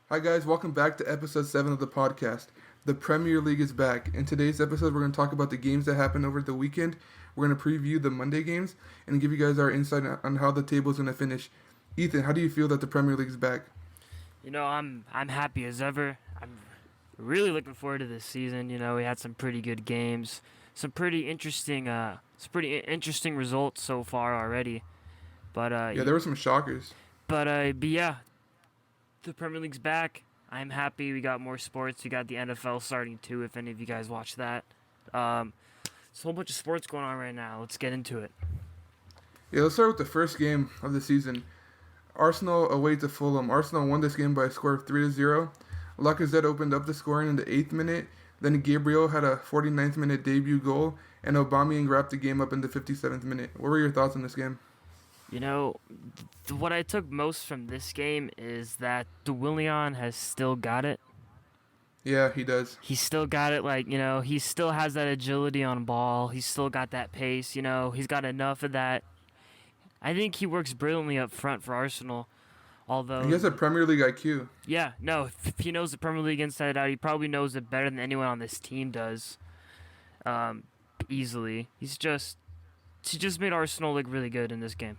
Hi, guys. Welcome back to episode 7 of the podcast. The Premier League is back. In today's episode, we're going to talk about the games that happened over the weekend. We're going to preview the Monday games and give you guys our insight on how the table is going to finish. Ethan, how do you feel that the Premier League is back? I'm happy as ever. I'm really looking forward to this season. We had some pretty good games, some pretty interesting results so far already. But Yeah, there were some shockers. but yeah, the Premier League's back. I'm happy. We got more sports. We got the NFL starting too. If any of you guys watch that, there's a whole bunch of sports going on right now. Let's get into it. Yeah, let's start with the first game of the season. Arsenal away to Fulham. Arsenal won this game by a score of 3-0. Lacazette opened up the scoring in the 8th minute. Then Gabriel had a 49th minute debut goal, and Aubameyang wrapped the game up in the 57th minute. What were your thoughts on this game? What I took most from this game is that Willian has still got it. Yeah, he does. He's still got it. He still has that agility on ball. He's still got that pace. He's got enough of that. I think he works brilliantly up front for Arsenal. He has Although, a Premier League IQ. yeah, no, if he knows the Premier League inside out, he probably knows it better than anyone on this team does. Um, Easily. He just made Arsenal look really good in this game.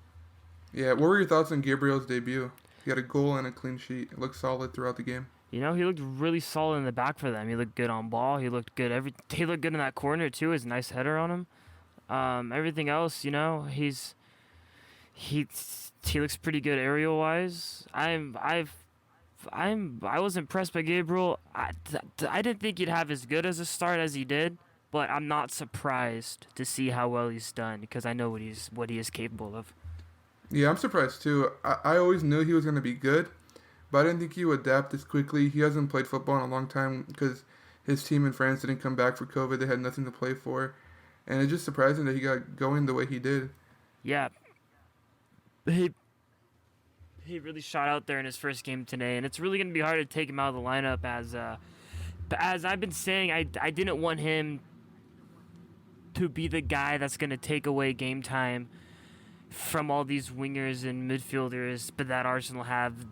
Yeah, what were your thoughts on Gabriel's debut? He had a goal and a clean sheet. It looked solid throughout the game. He looked really solid in the back for them. He looked good on ball. He looked good in that corner too. His nice header on him. Everything else, he he looks pretty good aerial wise. I was impressed by Gabriel. I didn't think he'd have as good as a start as he did, but I'm not surprised to see how well he's done because I know what he is capable of. Yeah, I'm surprised too. I always knew he was going to be good, but I didn't think he would adapt this quickly. He hasn't played football in a long time because his team in France didn't come back for COVID. They had nothing to play for. And it's just surprising that he got going the way he did. Yeah, he he really shot out there in his first game today, and it's really going to be hard to take him out of the lineup as I've been saying. I didn't want him to be the guy that's going to take away game time from all these wingers and midfielders, but that Arsenal have,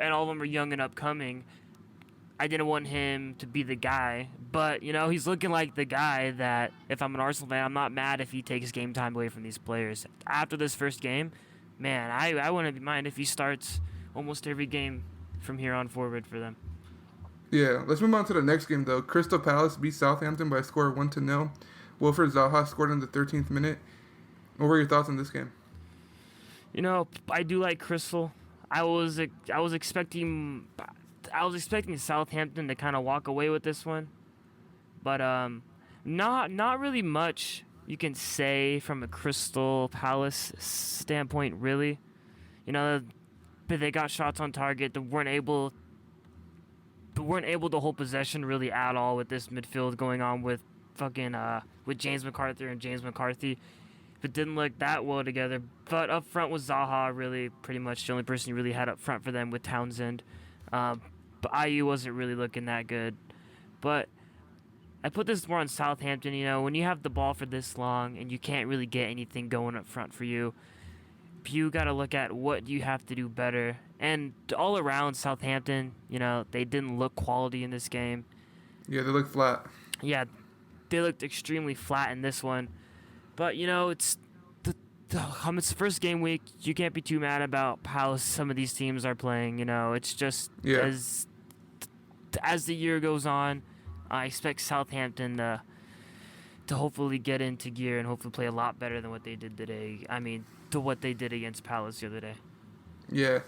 and all of them are young and upcoming. I didn't want him to be the guy, but he's looking like the guy that if I'm an Arsenal fan, I'm not mad if he takes game time away from these players. After this first game, man, I wouldn't mind if he starts almost every game from here on forward for them. Yeah, let's move on to the next game though. Crystal Palace beat Southampton by a score of 1-0. Wilfred Zaha scored in the 13th minute. What were your thoughts on this game? I do like Crystal. I was expecting Southampton to kind of walk away with this one, but not really much you can say from a Crystal Palace standpoint, really. You know, but they got shots on target. They weren't able to hold possession really at all with this midfield going on with with James McCarthy and James McCarthy. It didn't look that well together. But up front was Zaha, really pretty much the only person you really had up front for them with Townsend. But IU wasn't really looking that good. But I put this more on Southampton. When you have the ball for this long and you can't really get anything going up front for you, you got to look at what you have to do better. And all around Southampton, they didn't look quality in this game. Yeah, they look flat. Yeah, they looked extremely flat in this one. But it's the first game week. You can't be too mad about how some of these teams are playing. It's just Yeah. as the year goes on, I expect Southampton to hopefully get into gear and hopefully play a lot better than what they did today. I mean, to what they did against Palace the other day. Yeah.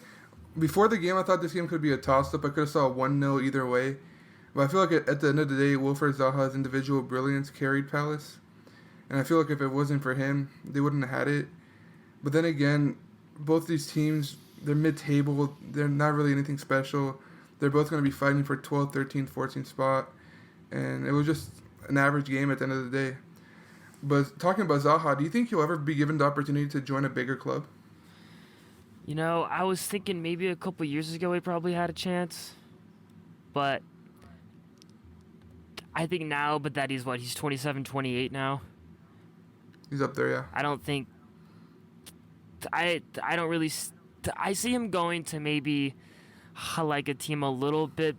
Before the game, I thought this game could be a toss-up. I could have saw 1-0 either way. But I feel like at the end of the day, Wilfred Zaha's individual brilliance carried Palace. And I feel like if it wasn't for him, they wouldn't have had it. But then again, both these teams, they're mid-table. They're not really anything special. They're both going to be fighting for 12th, 13th, 14th spot. And it was just an average game at the end of the day. But talking about Zaha, do you think he'll ever be given the opportunity to join a bigger club? I was thinking maybe a couple years ago he probably had a chance. But I think now, but that he's 27, 28 now. He's up there, yeah. I don't think I don't really I see him going to maybe like a team a little bit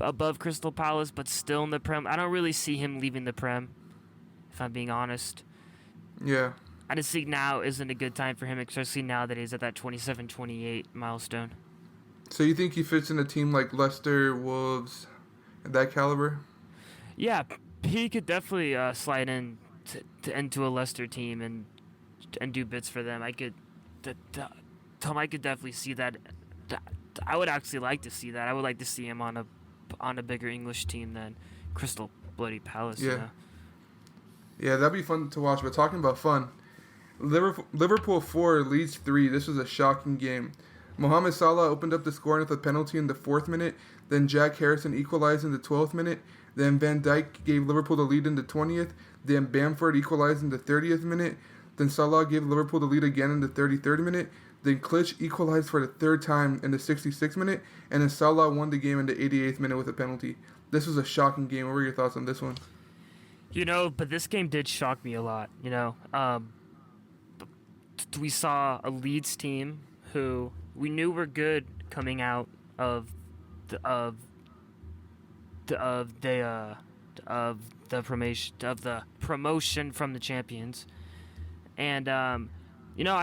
above Crystal Palace, but still in the Prem. I don't really see him leaving the Prem, if I'm being honest. Yeah. I just think now isn't a good time for him, especially now that he's at that 27-28 milestone. So you think he fits in a team like Leicester, Wolves, that caliber? Yeah, he could definitely slide in into a Leicester team and do bits for them. Tom, I could definitely see that. I would actually like to see that. I would like to see him on a bigger English team than Crystal Bloody Palace. Yeah. You know? Yeah, that'd be fun to watch. But talking about fun, Liverpool 4, Leeds 3. This was a shocking game. Mohamed Salah opened up the scoring with a penalty in the 4th minute. Then Jack Harrison equalized in the 12th minute. Then Van Dijk gave Liverpool the lead in the 20th. Then Bamford equalized in the 30th minute. Then Salah gave Liverpool the lead again in the 33rd minute. Then Klitsch equalized for the 3rd time in the 66th minute. And then Salah won the game in the 88th minute with a penalty. This was a shocking game. What were your thoughts on this one? But this game did shock me a lot. We saw a Leeds team who we knew were good coming out of the promotion from the champions, and I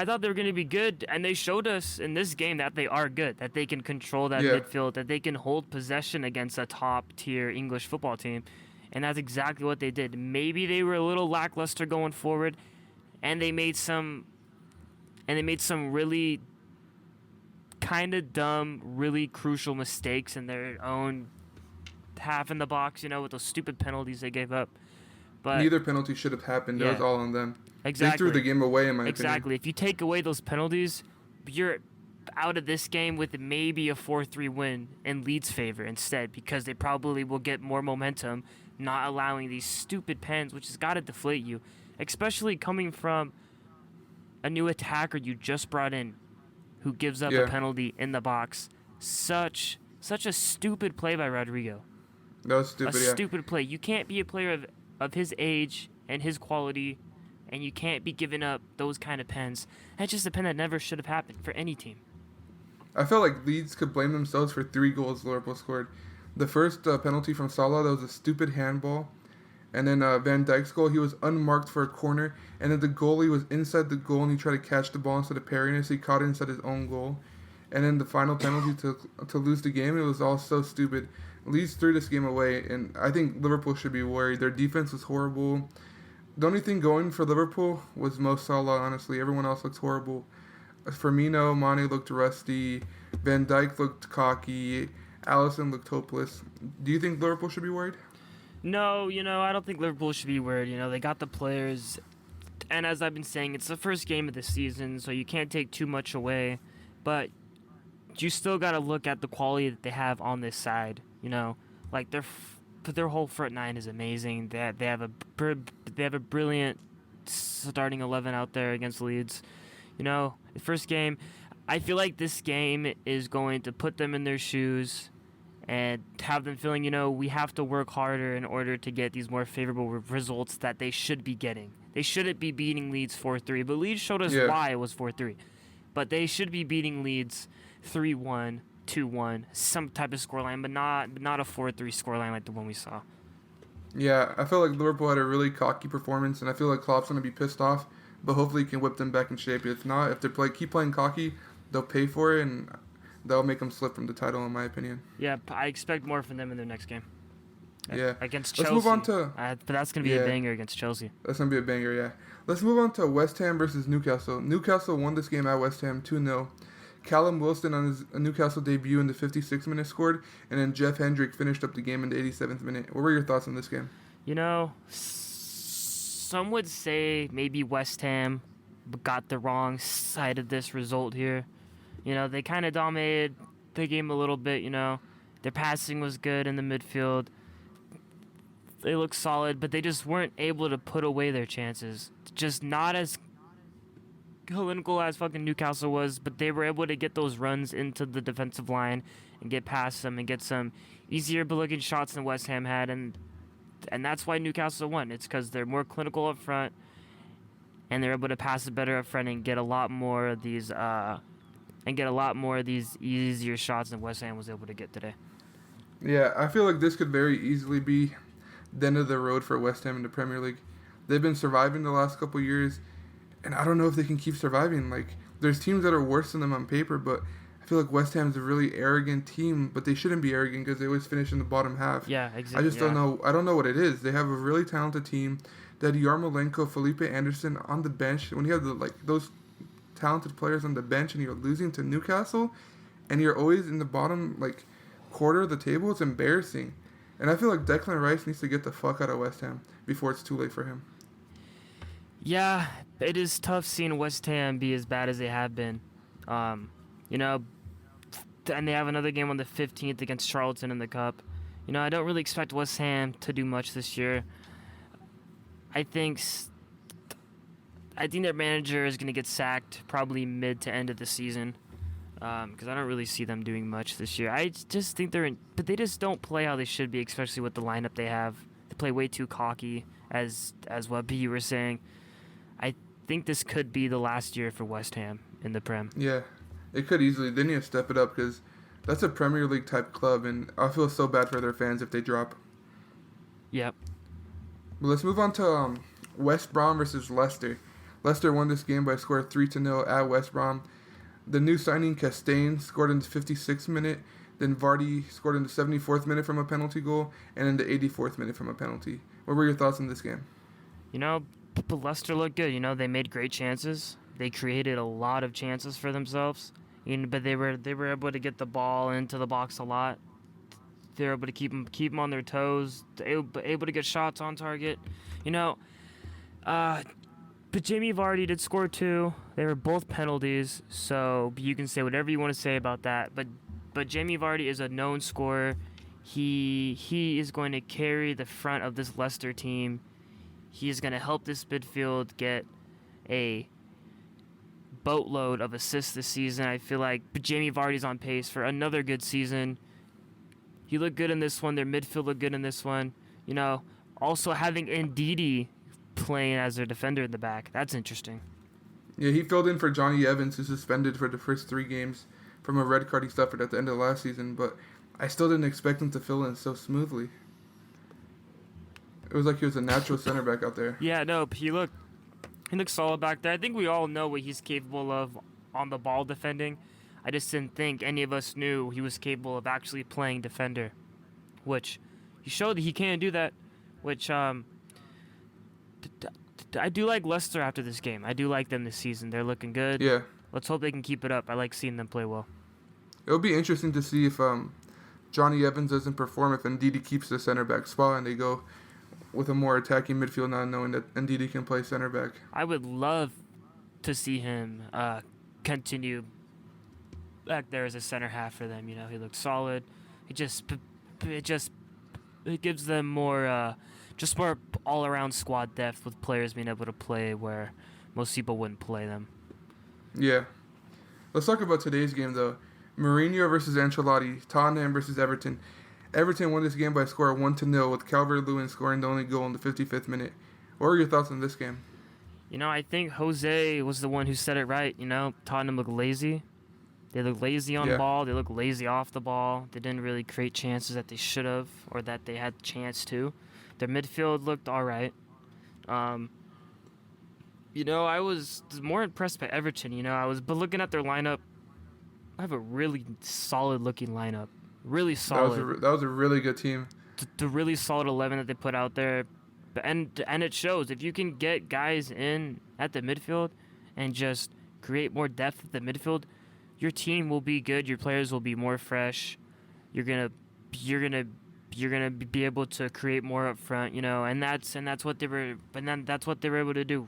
thought they were going to be good, and they showed us in this game that they are good, that they can control that midfield, that they can hold possession against a top tier English football team, and that's exactly what they did. Maybe they were a little lackluster going forward, and they made some really kind of dumb, really crucial mistakes in their own half in the box, with those stupid penalties they gave up. But neither penalty should have happened. It was all on them. Exactly. They threw the game away, in my opinion. Exactly. If you take away those penalties, you're out of this game with maybe a 4-3 win in Leeds' favor instead, because they probably will get more momentum, not allowing these stupid pens, which has got to deflate you, especially coming from a new attacker you just brought in who gives up a penalty in the box. Such a stupid play by Rodrigo. That was stupid, stupid play. You can't be a player of his age and his quality, and you can't be giving up those kind of pens. That's just a pen that never should have happened for any team. I felt like Leeds could blame themselves for 3 goals Liverpool scored. The first penalty from Salah, that was a stupid handball. And then Van Dijk's goal, he was unmarked for a corner. And then the goalie was inside the goal and he tried to catch the ball instead of parrying it, so he caught it inside his own goal. And then the final penalty to lose the game, it was all so stupid. Leeds threw this game away, and I think Liverpool should be worried. Their defense was horrible. The only thing going for Liverpool was Mo Salah, honestly. Everyone else looks horrible. Firmino, Mane looked rusty. Van Dijk looked cocky. Alisson looked hopeless. Do you think Liverpool should be worried? No, I don't think Liverpool should be worried. They got the players. And as I've been saying, it's the first game of the season, so you can't take too much away. But you still got to look at the quality that they have on this side. Like their whole front nine is amazing. They have a brilliant starting 11 out there against Leeds. The first game, I feel like this game is going to put them in their shoes and have them feeling, we have to work harder in order to get these more favorable results that they should be getting. They shouldn't be beating Leeds 4-3, but Leeds showed us why it was 4-3. But they should be beating Leeds 3-1, 2-1, some type of scoreline, but not a 4-3 scoreline like the one we saw. Yeah, I feel like Liverpool had a really cocky performance, and I feel like Klopp's going to be pissed off, but hopefully he can whip them back in shape. If not, if they keep playing cocky, they'll pay for it, and that'll make them slip from the title, in my opinion. Yeah, I expect more from them in their next game. Yeah. Against Chelsea. Let's move on to... but that's going to be a banger against Chelsea. That's going to be a banger, yeah. Let's move on to West Ham versus Newcastle. Newcastle won this game at West Ham 2-0. Callum Wilson on his Newcastle debut in the 56th minute scored, and then Jeff Hendrick finished up the game in the 87th minute. What were your thoughts on this game? Some would say maybe West Ham got the wrong side of this result here. They kind of dominated the game a little bit, Their passing was good in the midfield. They looked solid, but they just weren't able to put away their chances. Just not as clinical as fucking Newcastle was, but they were able to get those runs into the defensive line and get past them and get some easier looking shots than West Ham had, and that's why Newcastle won. It's because they're more clinical up front and they're able to pass it better up front and get a lot more of these and get a lot more of these easier shots than West Ham was able to get today. Yeah, I feel like this could very easily be the end of the road for West Ham in the Premier League. They've been surviving the last couple years, and I don't know if they can keep surviving. Like, there's teams that are worse than them on paper, but I feel like West Ham's a really arrogant team, but they shouldn't be arrogant because they always finish in the bottom half. Yeah, exactly. I just don't know. I don't know what it is. They have a really talented team. They had Yarmolenko, Felipe Anderson on the bench. When you have those talented players on the bench and you're losing to Newcastle, and you're always in the bottom quarter of the table, it's embarrassing. And I feel like Declan Rice needs to get the fuck out of West Ham before it's too late for him. Yeah, it is tough seeing West Ham be as bad as they have been. You know, and they have another game on the 15th against Charlton in the Cup. You know, I don't really expect West Ham to do much this year. I think their manager is going to get sacked probably mid to end of the season because I don't really see them doing much this year. I just think but they just don't play how they should be, especially with the lineup they have. They play way too cocky, as what B you were saying. I think this could be the last year for West Ham in the Prem. Yeah, it could easily. They need to step it up because that's a Premier League type club, and I feel so bad for their fans if they drop. Yep. But let's move on to West Brom versus Leicester. Leicester won this game by a score of 3-0 at West Brom. The new signing, Castaigne, scored in the 56th minute. Then Vardy scored in the 74th minute from a penalty goal, and in the 84th minute from a penalty. What were your thoughts on this game? You know, Leicester looked good. You know, they made great chances. They created a lot of chances for themselves. But they were able to get the ball into the box a lot. They were able to keep them on their toes. Able to get shots on target. You know, but Jamie Vardy did score 2. They were both penalties, so you can say whatever you want to say about that. But Jamie Vardy is a known scorer. He is going to carry the front of this Leicester team. He is going to help this midfield get a boatload of assists this season. I feel like Jamie Vardy's on pace for another good season. He looked good in this one. Their midfield looked good in this one. You know, also having Ndidi playing as their defender in the back. That's interesting. Yeah, he filled in for Johnny Evans, who's suspended for the first 3 games from a red card he suffered at the end of last season, but I still didn't expect him to fill in so smoothly. It was like he was a natural center back out there. Yeah, no, he looked solid back there. I think we all know what he's capable of on the ball defending. I just didn't think any of us knew he was capable of actually playing defender, which he showed that he can do that, which I do like Leicester after this game. I do like them this season. They're looking good. Yeah. Let's hope they can keep it up. I like seeing them play well. It'll be interesting to see if Johnny Evans doesn't perform, if Ndidi keeps the center back spot and they go with a more attacking midfield, not knowing that Ndidi can play center back. I would love to see him continue back there as a center half for them. You know, he looked solid. It gives them more all around squad depth with players being able to play where most people wouldn't play them. Yeah. Let's talk about today's game though. Mourinho versus Ancelotti, Tottenham versus Everton. Everton won this game by a score of 1-0 with Calvert-Lewin scoring the only goal in the 55th minute. What are your thoughts on this game? You know, I think Jose was the one who said it right. You know, Tottenham looked lazy. They look lazy on the ball. They look lazy off the ball. They didn't really create chances that they should have or that they had chance to. Their midfield looked all right. You know, I was more impressed by Everton. You know, but looking at their lineup, I have a really solid-looking lineup. Really solid. That was a really good team. The really solid 11 that they put out there. And it shows. If you can get guys in at the midfield and just create more depth at the midfield, your team will be good. Your players will be more fresh. You're gonna be able to create more up front, you know, and that's what they were. But then that's what they were able to do.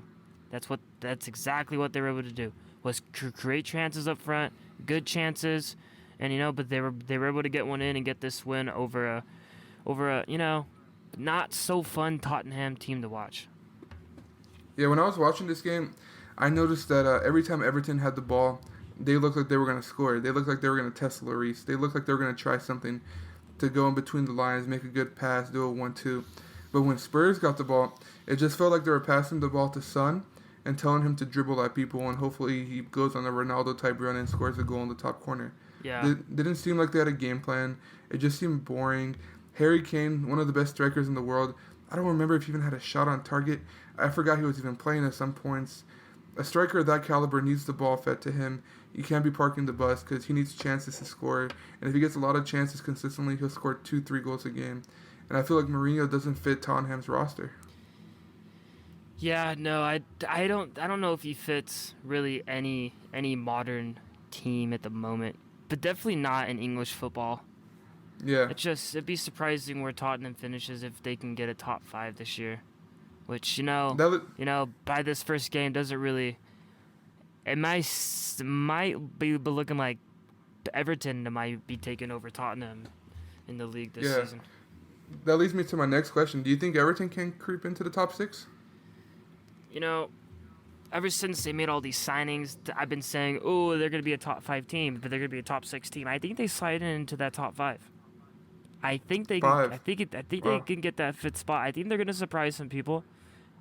That's exactly what they were able to do. Was create chances up front, good chances, and you know, but they were able to get one in and get this win over a you know, not so fun Tottenham team to watch. Yeah, when I was watching this game, I noticed that every time Everton had the ball, they looked like they were going to score. They looked like they were going to test Lloris. They looked like they were going to try something to go in between the lines, make a good pass, do a 1-2. But when Spurs got the ball, it just felt like they were passing the ball to Son, and telling him to dribble at people, and hopefully he goes on a Ronaldo type run and scores a goal in the top corner. Yeah. It didn't seem like they had a game plan. It just seemed boring. Harry Kane, one of the best strikers in the world, I don't remember if he even had a shot on target. I forgot he was even playing at some points. A striker of that caliber needs the ball fed to him. You can't be parking the bus because he needs chances to score. And if he gets a lot of chances consistently, he'll score 2-3 goals a game. And I feel like Mourinho doesn't fit Tottenham's roster. Yeah, no, I don't know if he fits really any modern team at the moment, but definitely not in English football. Yeah. It'd be surprising where Tottenham finishes if they can get a top 5 this year, which by this first game doesn't really. It might be looking like Everton might be taking over Tottenham in the league this season. That leads me to my next question. Do you think Everton can creep into the top 6? Ever since they made all these signings, I've been saying, oh, they're going to be a top 5 team, but they're going to be a top 6 team. I think they slide into that top 5. I think they can, they can get that 5th spot. I think they're going to surprise some people.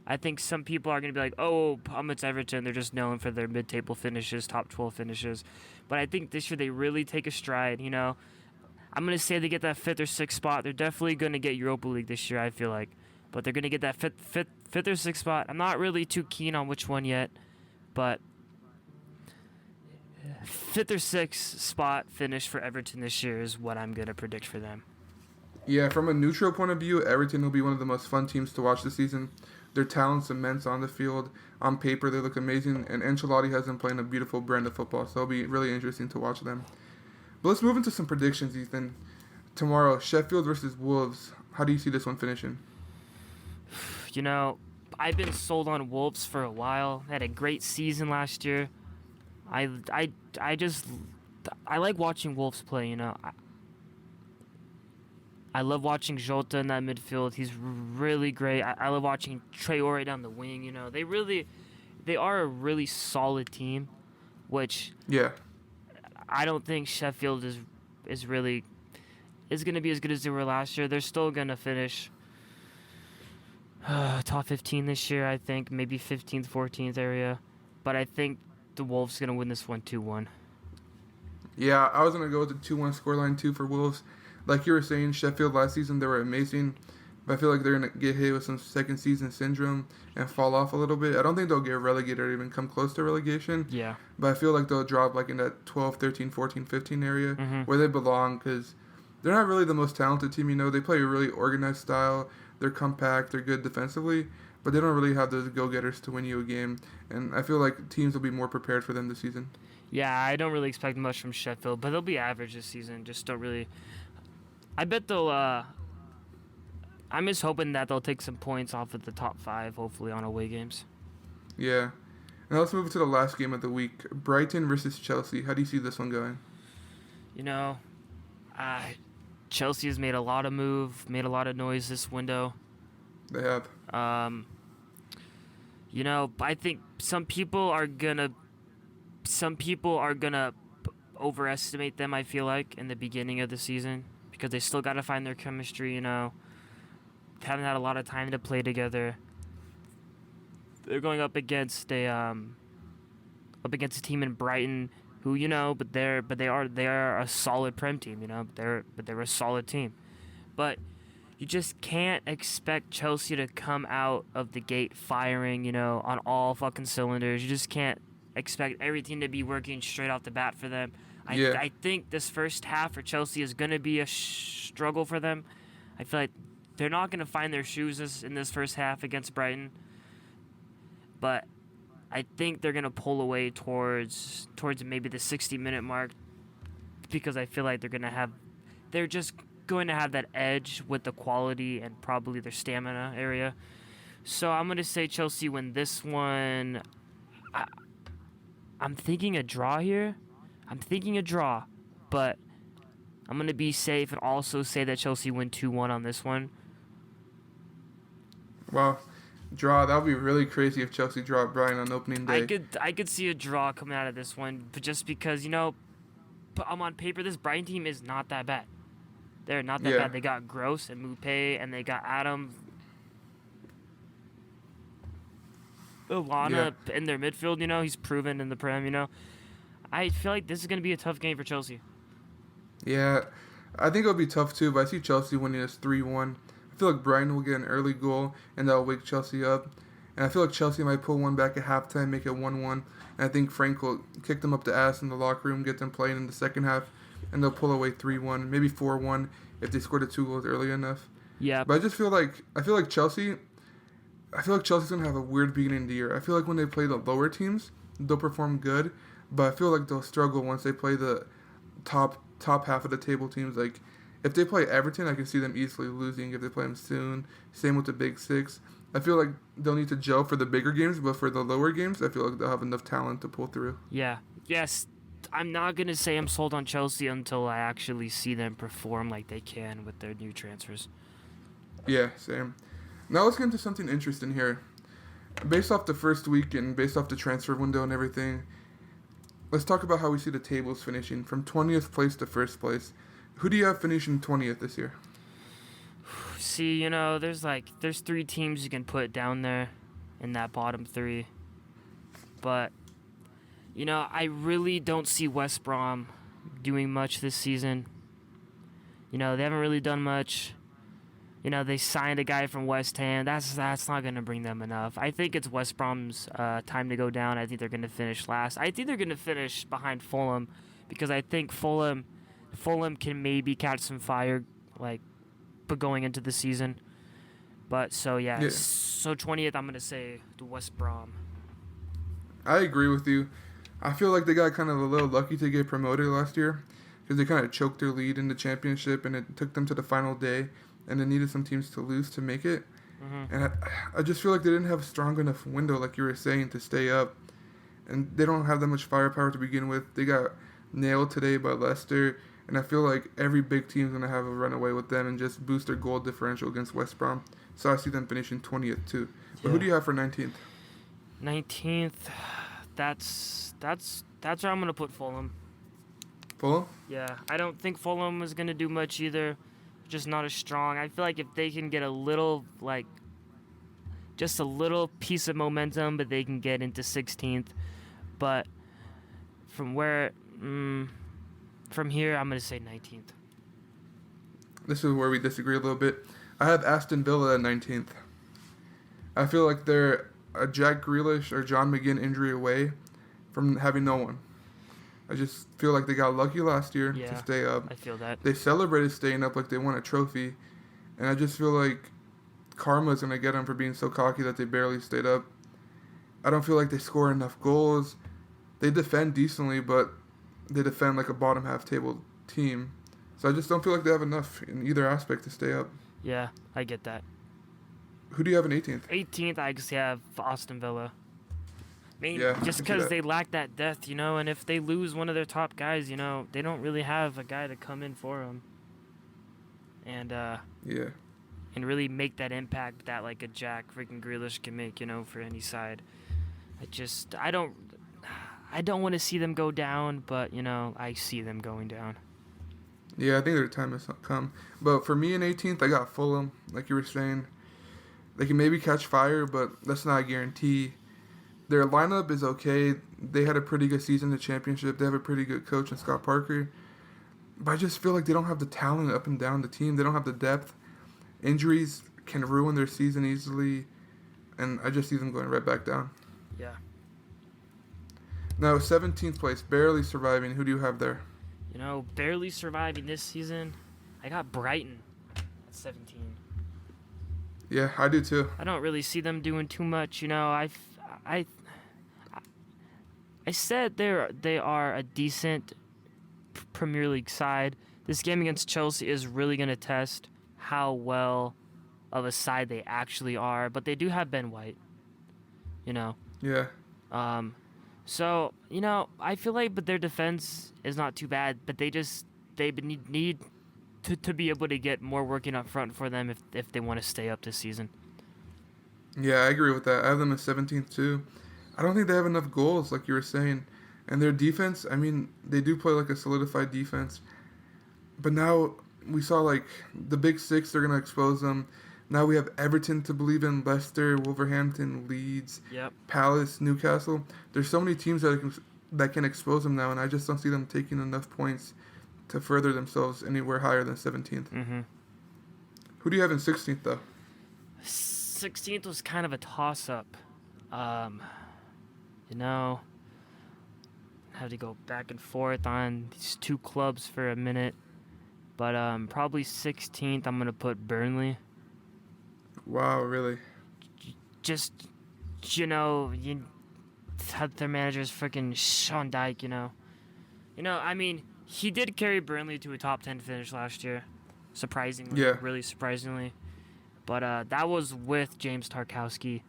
I think some people are going to be like, oh, it's Everton. They're just known for their mid-table finishes, top 12 finishes. But I think this year they really take a stride, I'm going to say they get that 5th or 6th spot. They're definitely going to get Europa League this year, I feel like. But they're going to get that fifth or 6th spot. I'm not really too keen on which one yet. But 5th or 6th spot finish for Everton this year is what I'm going to predict for them. Yeah, from a neutral point of view, Everton will be one of the most fun teams to watch this season. Their talent's immense on the field. On paper, they look amazing, and Ancelotti has them playing a beautiful brand of football, so it'll be really interesting to watch them. But let's move into some predictions, Ethan. Tomorrow, Sheffield versus Wolves. How do you see this one finishing? I've been sold on Wolves for a while. They had a great season last year. I like watching Wolves play, I love watching Jota in that midfield. He's really great. I love watching Traore down the wing. They are a really solid team, which I don't think Sheffield is going to be as good as they were last year. They're still going to finish top 15 this year, I think, maybe 15th, 14th area. But I think the Wolves going to win this one 2-1. Yeah, I was going to go with the 2-1 scoreline too for Wolves. Like you were saying, Sheffield last season, they were amazing. But I feel like they're going to get hit with some second season syndrome and fall off a little bit. I don't think they'll get relegated or even come close to relegation. Yeah. But I feel like they'll drop like in that 12, 13, 14, 15 area where they belong because they're not really the most talented team. They play a really organized style. They're compact. They're good defensively. But they don't really have those go-getters to win you a game. And I feel like teams will be more prepared for them this season. Yeah, I don't really expect much from Sheffield, but they'll be average this season. Just don't really... I bet they'll... I'm just hoping that they'll take some points off of the top 5, hopefully, on away games. Yeah. Now let's move to the last game of the week. Brighton versus Chelsea. How do you see this one going? Chelsea has made a lot of noise this window. They have. I think some people are gonna overestimate them, I feel like, in the beginning of the season because they still got to find their chemistry, Haven't had a lot of time to play together. They're going up against a team in Brighton who, but they are a solid Prem team, they're a solid team. But you just can't expect Chelsea to come out of the gate firing, on all fucking cylinders. You just can't expect everything to be working straight off the bat for them. I think this first half for Chelsea is going to be a struggle for them. I feel like they're not going to find their shoes in this first half against Brighton. But I think they're going to pull away towards maybe the 60-minute mark because I feel like they're just going to have that edge with the quality and probably their stamina area. So I'm going to say Chelsea win this one. I'm thinking a draw here. But I'm going to be safe and also say that Chelsea win 2-1 on this one. Wow. Draw. That would be really crazy if Chelsea draw Brighton on opening day. I could see a draw coming out of this one, but just because, on paper, this Brighton team is not that bad. They're not that bad. They got Gross and Mupé, and they got Adam. Lallana in their midfield, he's proven in the Prem. I feel like this is going to be a tough game for Chelsea. Yeah, I think it'll be tough too, but I see Chelsea winning this 3-1. I feel like Brighton will get an early goal, and that'll wake Chelsea up. And I feel like Chelsea might pull one back at halftime, make it 1-1. And I think Frank will kick them up the ass in the locker room, get them playing in the second half, and they'll pull away 3-1, maybe 4-1 if they score the 2 goals early enough. Yeah. But I feel like Chelsea. I feel like Chelsea's gonna have a weird beginning of the year. I feel like when they play the lower teams, they'll perform good, but I feel like they'll struggle once they play the top half of the table teams. Like if they play Everton, I can see them easily losing if they play them soon. Same with the Big Six. I feel like they'll need to gel for the bigger games, but for the lower games, I feel like they'll have enough talent to pull through. Yeah. Yes. I'm not going to say I'm sold on Chelsea until I actually see them perform like they can with their new transfers. Yeah, same. Now let's get into something interesting here. Based off the first week and based off the transfer window and everything, let's talk about how we see the tables finishing from 20th place to first place. Who do you have finishing 20th this year? See, there's 3 teams you can put down there in that bottom 3. But, I really don't see West Brom doing much this season. They haven't really done much. They signed a guy from West Ham. That's not going to bring them enough. I think it's West Brom's time to go down. I think they're going to finish last. I think they're going to finish behind Fulham because I think Fulham can maybe catch some fire, but going into the season. But so 20th, I'm going to say the West Brom. I agree with you. I feel like they got kind of a little lucky to get promoted last year because they kind of choked their lead in the championship and it took them to the final day. And they needed some teams to lose to make it. Mm-hmm. And I just feel like they didn't have a strong enough window, like you were saying, to stay up. And they don't have that much firepower to begin with. They got nailed today by Leicester. And I feel like every big team's going to have a runaway with them and just boost their goal differential against West Brom. So I see them finishing 20th too. But who do you have for 19th? 19th, that's where I'm going to put Fulham. Fulham? Yeah, I don't think Fulham is going to do much either. Just not as strong. I feel like if they can get a little, just a little piece of momentum, but they can get into 16th. But from here, I'm going to say 19th. This is where we disagree a little bit. I have Aston Villa at 19th. I feel like they're a Jack Grealish or John McGinn injury away from having no one. I just feel like they got lucky last year to stay up. I feel that. They celebrated staying up like they won a trophy. And I just feel like karma's going to get them for being so cocky that they barely stayed up. I don't feel like they score enough goals. They defend decently, but they defend like a bottom half table team. So I just don't feel like they have enough in either aspect to stay up. Yeah, I get that. Who do you have in 18th? 18th, I just have Aston Villa. I mean, yeah, just because they lack that depth, and if they lose one of their top guys, they don't really have a guy to come in for them. And, and really make that impact that, like, a Jack freaking Grealish can make, for any side. I don't want to see them go down, but, I see them going down. Yeah, I think their time has come. But for me in 18th, I got Fulham, like you were saying. They can maybe catch fire, but that's not a guarantee. Their lineup is okay. They had a pretty good season in the championship. They have a pretty good coach in Scott Parker. But I just feel like they don't have the talent up and down the team. They don't have the depth. Injuries can ruin their season easily. And I just see them going right back down. Yeah. Now, 17th place, barely surviving. Who do you have there? Barely surviving this season, I got Brighton at 17. Yeah, I do too. I don't really see them doing too much. I said they are a decent Premier League side. This game against Chelsea is really going to test how well of a side they actually are. But they do have Ben White. Yeah. So, I feel like but their defense is not too bad. But they need to be able to get more working up front for them if they want to stay up this season. Yeah, I agree with that. I have them at 17th too. I don't think they have enough goals, like you were saying. And their defense, I mean, they do play like a solidified defense. But now we saw like the Big Six, they're going to expose them. Now we have Everton to believe in, Leicester, Wolverhampton, Leeds, Yep. Palace, Newcastle. There's so many teams that can expose them now, and I just don't see them taking enough points to further themselves anywhere higher than 17th. Mm-hmm. Who do you have in 16th, though? 16th was kind of a toss-up. You know, I have to go back and forth on these two clubs for a minute. But probably 16th, I'm going to put Burnley. Wow, really? Just, their manager is freaking Sean Dyke, I mean, he did carry Burnley to a top 10 finish last year. Surprisingly. Yeah. Really surprisingly. But that was with James Tarkowski,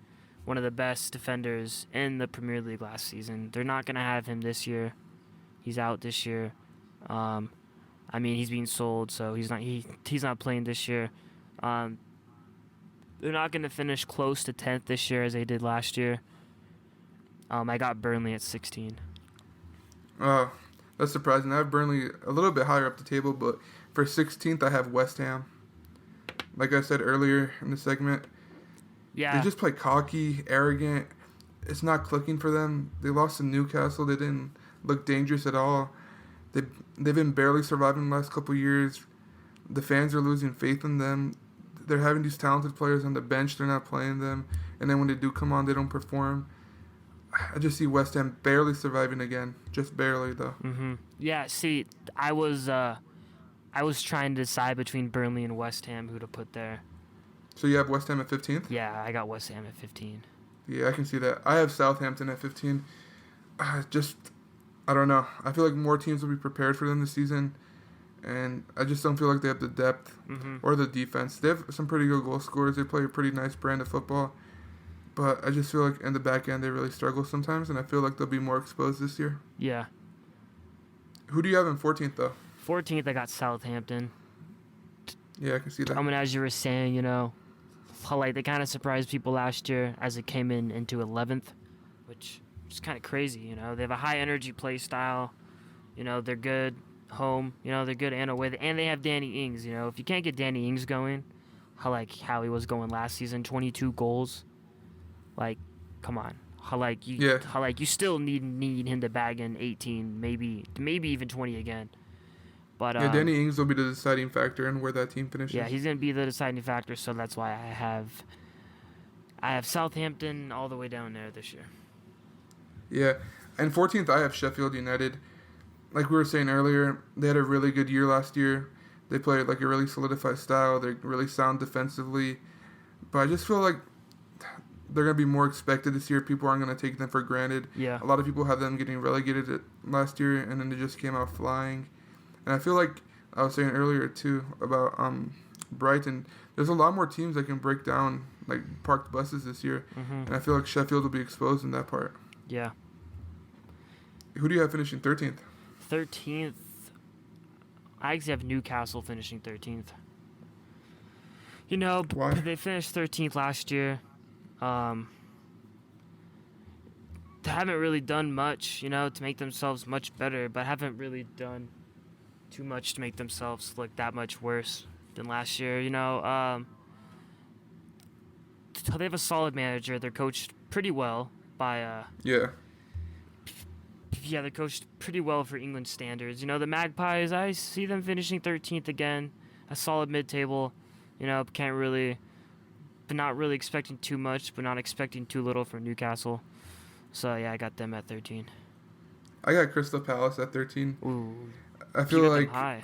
one of the best defenders in the Premier League last season. They're not going to have him this year. He's out this year. I mean, he's being sold, so he's not playing this year. They're not going to finish close to 10th this year as they did last year. I got Burnley at 16. Oh, that's surprising. I have Burnley a little bit higher up the table, but for 16th, I have West Ham. Like I said earlier in the segment, Yeah. they just play cocky, arrogant. It's not clicking for them. They lost to Newcastle. They didn't look dangerous at all. They've been barely surviving the last couple of years. The fans are losing faith in them. They're having these talented players on the bench. They're not playing them. And then when they do come on, they don't perform. I just see West Ham barely surviving again. Just barely, though. Mm-hmm. Yeah, see, I was trying to decide between Burnley and West Ham who to put there. So you have West Ham at 15th? Yeah, I got West Ham at 15. Yeah, I can see that. I have Southampton at 15. I don't know. I feel like more teams will be prepared for them this season. And I just don't feel like they have the depth or the defense. They have some pretty good goal scorers. They play a pretty nice brand of football. But I just feel like in the back end they really struggle sometimes. And I feel like they'll be more exposed this year. Yeah. Who do you have in 14th, though? 14th, I got Southampton. Yeah, I can see that. I mean, as you were saying, how like they kind of surprised people last year as it came into 11th, which is kind of crazy. They have a high energy play style. They're good home. They're good and away, and they have Danny Ings. If you can't get Danny Ings going, how he was going last season, 22 goals. Like, come on. How you still need him to bag in 18, maybe even 20 again. But yeah, Danny Ings will be the deciding factor in where that team finishes. Yeah, he's gonna be the deciding factor, so that's why I have Southampton all the way down there this year. Yeah, and 14th I have Sheffield United. Like we were saying earlier, they had a really good year last year. They played like a really solidified style. They're really sound defensively. But I just feel like they're going to be more expected this year. People aren't going to take them for granted. Yeah. A lot of people have them getting relegated last year, and then they just came out flying. And I feel like I was saying earlier, too, about Brighton. There's a lot more teams that can break down like parked buses this year. And I feel like Sheffield will be exposed in that part. Yeah. Who do you have finishing 13th? 13th, I actually have Newcastle finishing 13th. Why? They finished 13th last year. They haven't really done much, to make themselves much better, but haven't really done too much to make themselves look that much worse than last year. They have a solid manager. They're coached pretty well by Yeah, they're coached pretty well for England standards. The Magpies, I see them finishing 13th again, a solid mid-table. Can't really, but not really expecting too much, but not expecting too little from Newcastle. So yeah, I got them at 13. I got Crystal Palace at 13. Ooh, I feel like high.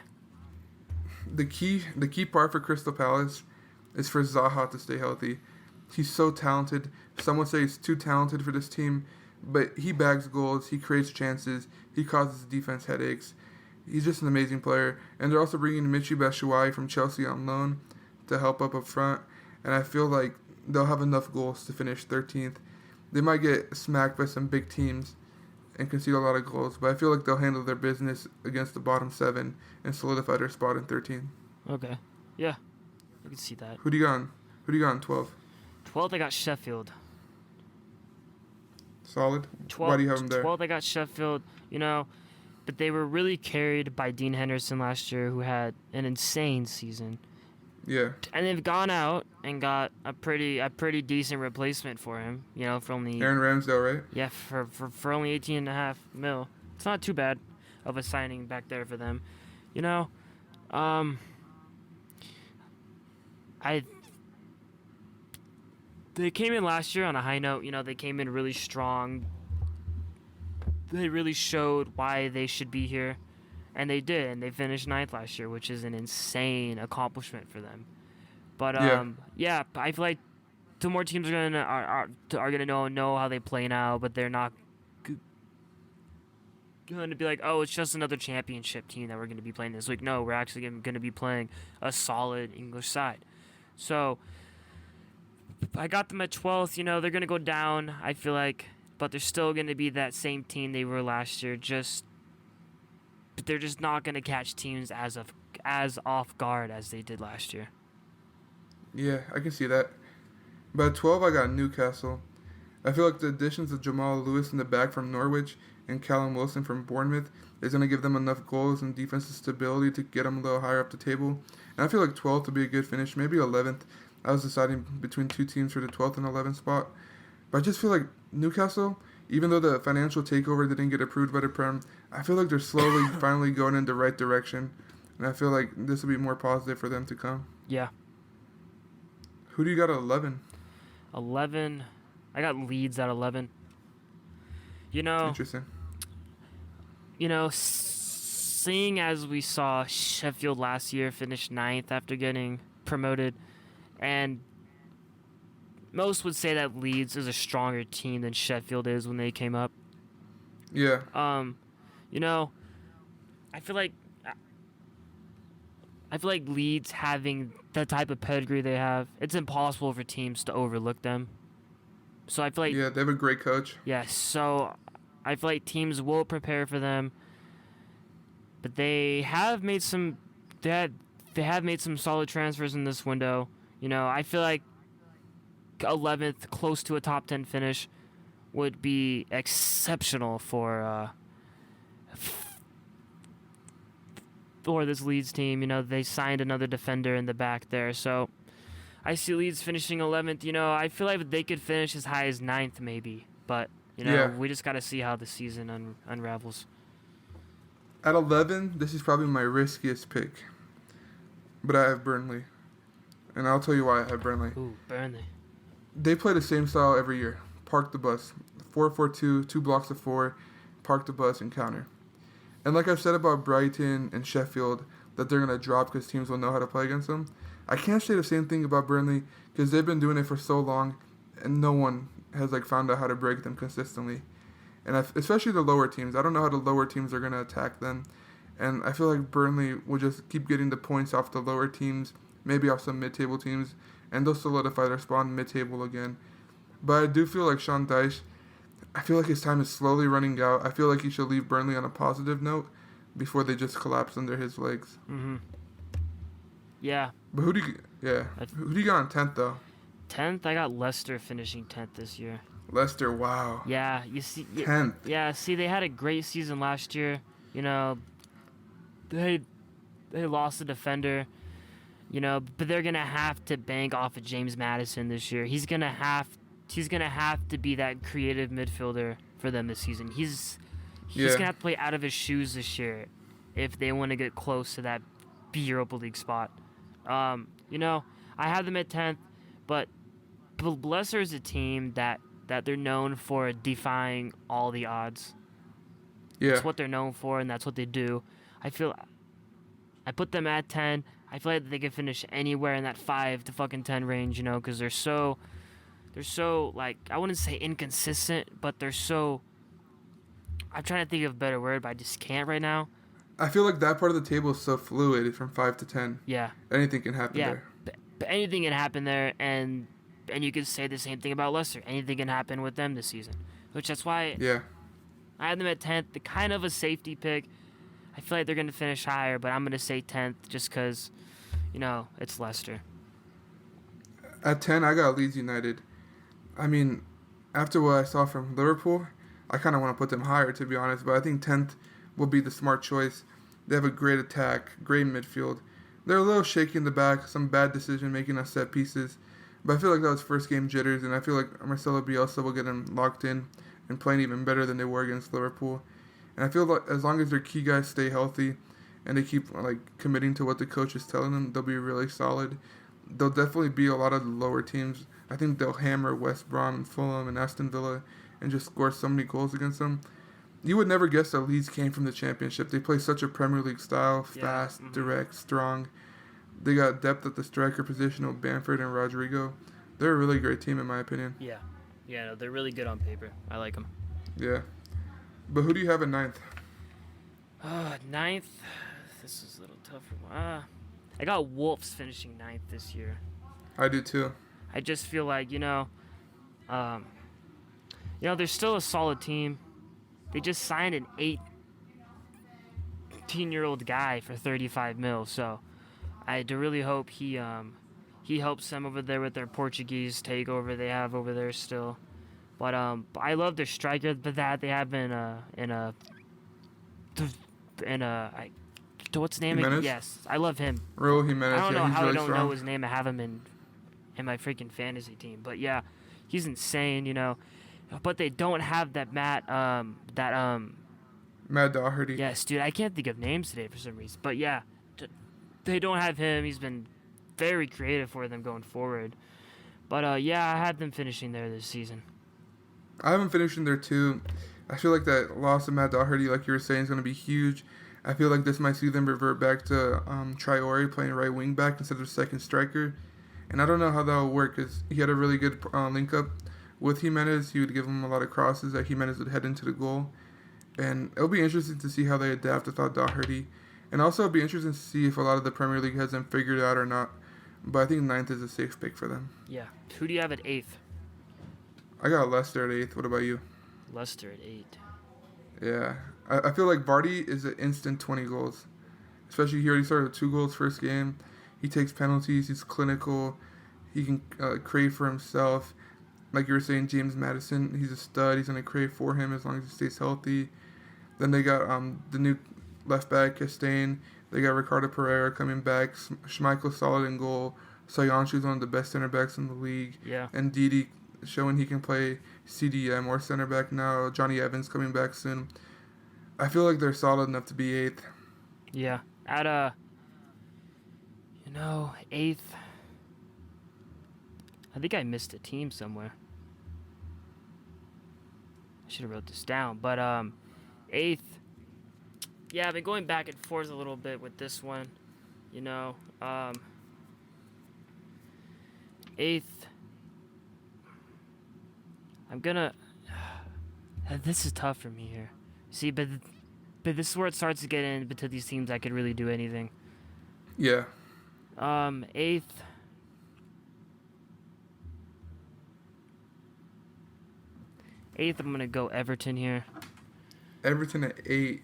the key part for Crystal Palace is for Zaha to stay healthy. He's so talented. Some would say he's too talented for this team, but he bags goals, he creates chances, he causes defense headaches. He's just an amazing player. And they're also bringing Michy Batshuayi from Chelsea on loan to help up front. And I feel like they'll have enough goals to finish 13th. They might get smacked by some big teams and concede a lot of goals, but I feel like they'll handle their business against the bottom 7 and solidify their spot in 13. Okay. Yeah, I can see that. Who do you got on 12? 12th, I got Sheffield. Solid? Why do you have them there? 12th, I got Sheffield, but they were really carried by Dean Henderson last year, who had an insane season. Yeah. And they've gone out and got a pretty decent replacement for him. You know, for only Aaron Ramsdale, right? yeah for only 18.5 mil. It's not too bad of a signing back there for them. You know, um, I they came in last year on a high note. You know, they came in really strong. They really showed why they should be here, and they did. And they finished ninth last year, which is an insane accomplishment for them. But Yeah. yeah, I feel like two more teams are gonna know how they play now, but they're not gonna be like, oh, it's just another championship team that we're gonna be playing this week. No, we're actually gonna be playing a solid English side. So I got them at 12th. You know, they're gonna go down, I feel like, but they're still gonna be that same team they were last year. But they're just not gonna catch teams as off guard as they did last year. Yeah, I can see that. But at 12, I got Newcastle. I feel like the additions of Jamal Lewis in the back from Norwich and Callum Wilson from Bournemouth is going to give them enough goals and defensive stability to get them a little higher up the table. And I feel like 12th would be a good finish, maybe 11th. I was deciding between two teams for the 12th and 11th spot. But I just feel like Newcastle, even though the financial takeover didn't get approved by the Prem, I feel like they're slowly finally going in the right direction. And I feel like this will be more positive for them to come. Yeah. Who do you got at 11? 11. I got Leeds at 11. Interesting. Seeing as we saw Sheffield last year finish ninth after getting promoted, and most would say that Leeds is a stronger team than Sheffield is when they came up. Yeah. I feel like Leeds having the type of pedigree they have, it's impossible for teams to overlook them. So I feel like Yeah, they have a great coach. yeah, so I feel like teams will prepare for them. But they have made some solid transfers in this window. I feel like 11th, close to a top 10 finish, would be exceptional for this Leeds team. They signed another defender in the back there, so I see Leeds finishing 11th. I feel like they could finish as high as 9th maybe, but we just got to see how the season unravels. At 11, this is probably my riskiest pick. But I have Burnley. And I'll tell you why I have Burnley. Ooh, Burnley. They play the same style every year. Park the bus. 4-4-2, 2 blocks of 4, park the bus and counter. And like I've said about Brighton and Sheffield, that they're going to drop because teams will know how to play against them, I can't say the same thing about Burnley because they've been doing it for so long and no one has found out how to break them consistently. And especially the lower teams. I don't know how the lower teams are going to attack them. And I feel like Burnley will just keep getting the points off the lower teams, maybe off some mid-table teams, and they'll solidify their spot in mid-table again. But I do feel like Sean Dyche, I feel like his time is slowly running out. I feel like he should leave Burnley on a positive note before they just collapse under his legs. Mm-hmm. Yeah. But who do you got on 10th, though? 10th, I got Leicester finishing 10th this year. Leicester, wow. Yeah, you see. 10th. Yeah, see, they had a great season last year. They lost a defender. But they're gonna have to bank off of James Maddison this year. He's gonna have to be that creative midfielder for them this season. He's gonna have to play out of his shoes this year if they want to get close to that Europa League spot. I have them at 10th, but Leicester is a team that they're known for defying all the odds. Yeah. That's what they're known for, and that's what they do. I put them at 10. I feel like they can finish anywhere in that 5 to fucking 10 range, because they're so I wouldn't say inconsistent, but they're so. I'm trying to think of a better word, but I just can't right now. I feel like that part of the table is so fluid from 5 to 10. Yeah. Anything can happen there. But anything can happen there, and you could say the same thing about Leicester. Anything can happen with them this season, that's why. Yeah. I had them at 10th, the kind of a safety pick. I feel like they're going to finish higher, but I'm going to say 10th just because, it's Leicester. At 10, I got Leeds United. I mean, after what I saw from Liverpool, I kind of want to put them higher, to be honest, but I think 10th will be the smart choice. They have a great attack, great midfield, They're a little shaky in the back, some bad decision making on set pieces. But I feel like that was first game jitters, and I feel like Marcelo Bielsa will get them locked in and playing even better than they were against Liverpool. And I feel like as long as their key guys stay healthy and they keep like committing to what the coach is telling them, they'll be really solid. They'll definitely beat a lot of the lower teams. I think they'll hammer West Brom and Fulham and Aston Villa and just score so many goals against them. You would never guess that Leeds came from the Championship. They play such a Premier League style, fast, direct, strong. They got depth at the striker position with Bamford and Rodrigo. They're a really great team in my opinion. Yeah. Yeah, no, they're really good on paper. I like them. Yeah. But who do you have in ninth? Ninth. This is a little tougher. I got Wolves finishing ninth this year. I do too. I just feel like, they're still a solid team. They just signed an 18-year-old guy for 35 mil, so I do really hope he helps them over there with their Portuguese takeover they have over there still. But I love their striker, but that they have what's his name? Jimenez? Yes, I love him. Raul Jimenez. I don't know he's how really I don't strong. know his name. I have him in my freaking fantasy team. But yeah, he's insane, But they don't have that Matt Doherty. Yes, dude, I can't think of names today for some reason. But yeah, they don't have him. He's been very creative for them going forward. But yeah, I had them finishing there this season. I haven't finished in there too. I feel like that loss of Matt Doherty, like you were saying, is going to be huge. I feel like this might see them revert back to Traore playing right wing back instead of second striker. And I don't know how that will work because he had a really good link up with Jimenez. He would give him a lot of crosses that Jimenez would head into the goal. And it'll be interesting to see how they adapt without Doherty. And also it'll be interesting to see if a lot of the Premier League has them figured out or not. But I think ninth is a safe pick for them. Yeah. Who do you have at eighth? I got Leicester at eighth. What about you? Leicester at 8. Yeah. I feel like Vardy is an instant 20 goals. Especially he already started with 2 goals first game. He takes penalties. He's clinical. He can create for himself. Like you were saying, James Maddison, he's a stud. He's going to create for him as long as he stays healthy. Then they got the new left back, Castane. They got Ricardo Pereira coming back. Schmeichel solid in goal. Soyuncu's one of the best center backs in the league. Yeah. And Didi showing he can play CDM or center back now. Johnny Evans coming back soon. I feel like they're solid enough to be 8th. Yeah. At 8th. I think I missed a team somewhere. I should have wrote this down. But 8th. Yeah, I've been going back and forth a little bit with this one. 8th. I'm gonna. This is tough for me here. See, but this is where it starts to get into these teams that could really do anything. Yeah. 8th. I'm gonna go Everton here. Everton at 8.